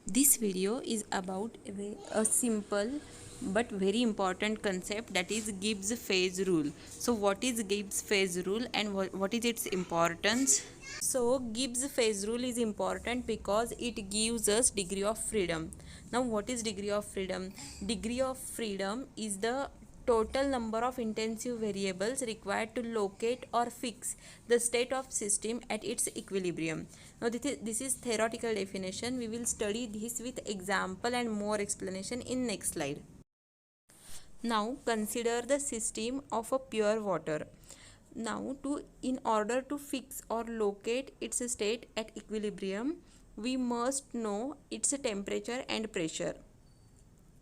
This video is about a simple but very important concept, that is Gibbs phase rule. So what is Gibbs phase rule and what is its importance? So Gibbs phase rule is important because it gives us degree of freedom. Now what is degree of freedom? Degree of freedom is the total number of intensive variables required to locate or fix the state of system at its equilibrium. Now this is theoretical definition. We will study this with example and more explanation in next slide. Now consider the system of a pure water. Now in order to fix or locate its state at equilibrium, we must know its temperature and pressure.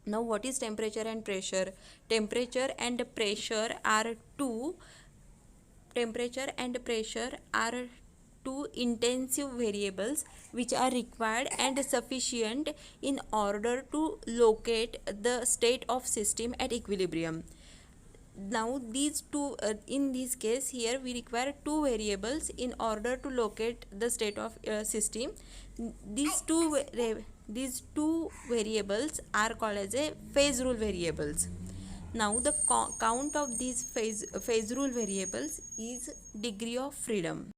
Now what is temperature and pressure? Temperature and pressure are two temperature and pressure are two intensive variables which are required and sufficient in order to locate the state of system at equilibrium. Now these two in this case here we require two variables in order to locate the state of system. These two variables are called as a phase rule variables. Now the count of these phase rule variables is degree of freedom.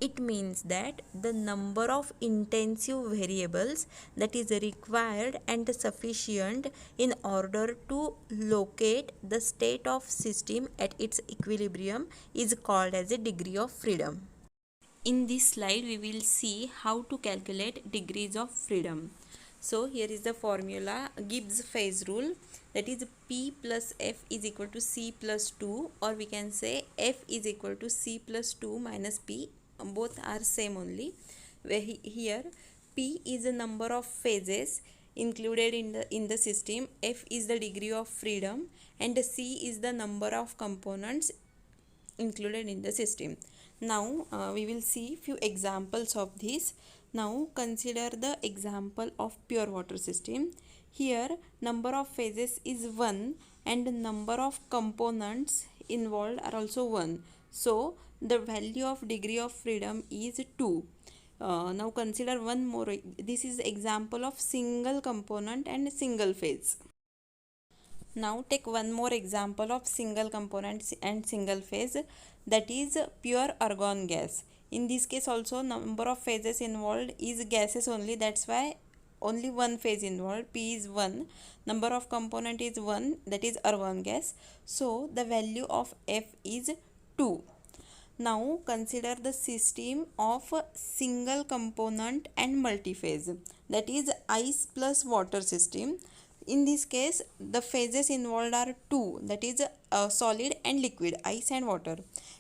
It means that the number of intensive variables that is required and sufficient in order to locate the state of system at its equilibrium is called as a degree of freedom. In this slide we will see how to calculate degrees of freedom. So here is the formula, Gibbs phase rule, that is P plus F is equal to C plus 2, or we can say F is equal to C plus 2 minus P. Both are same only. Where here P is the number of phases included in the system, F is the degree of freedom, and C is the number of components included in the system. Now we will see few examples of this. Now consider the example of pure water system. Here number of phases is 1 and number of components involved are also 1. So the value of degree of freedom is 2. Now consider one more. This is example of single component and single phase. Now take one more example of single component and single phase, that is pure argon gas. In this case also number of phases involved is gases only, that's why only one phase involved, P is 1, number of component is 1, that is argon gas. So the value of F is 2. Now consider the system of single component and multiphase, that is ice plus water system. In this case the phases involved are 2, that is solid and liquid, ice and water,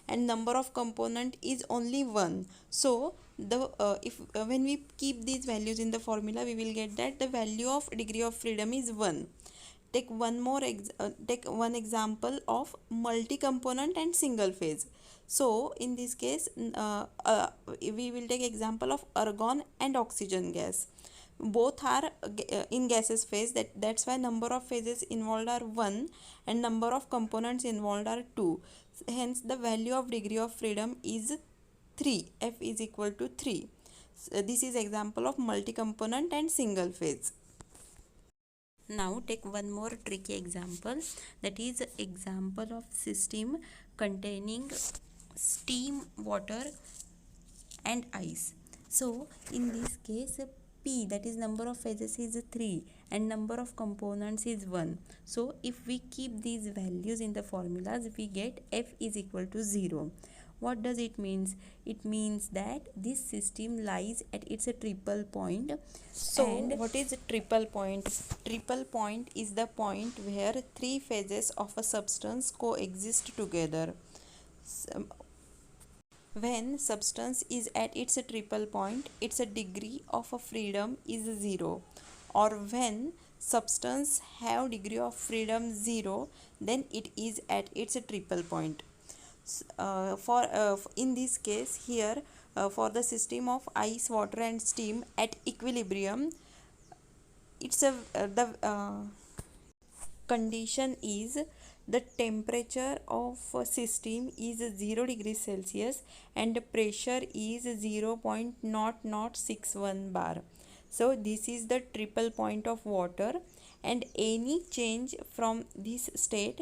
and number of component is only 1. So the if when we keep these values in the formula, we will get that the value of degree of freedom is 1. Take one example of multi component and single phase. So in this case we will take example of argon and oxygen gas. Both are in gaseous phase, that's why number of phases involved are 1 and number of components involved are 2. Hence the value of degree of freedom is 3. F is equal to 3. So, this is example of multi component and single phase. Now take one more tricky example, that is example of system containing steam, water and ice. So in this case P, that is number of phases, is 3 and number of components is 1. So if we keep these values in the formulas, we get F is equal to 0. What does it means? It means that this system lies at its triple point. So what is a triple point? Triple point is the point where three phases of a substance coexist together. When substance is at its triple point, its degree of freedom is 0. Or when substance have degree of freedom 0, then it is at its triple point. In this case here, for the system of ice, water and steam at equilibrium, it's a the condition is the temperature of a system is 0 degrees Celsius and pressure is 0.0061 bar. So this is the triple point of water, and any change from this state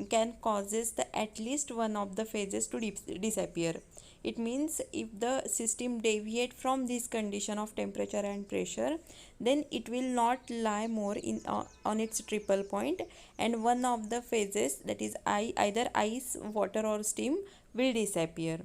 can causes the at least one of the phases to disappear. It means if the system deviate from this condition of temperature and pressure, then it will not lie more in on its triple point, and one of the phases, that is either ice, water or steam, will disappear.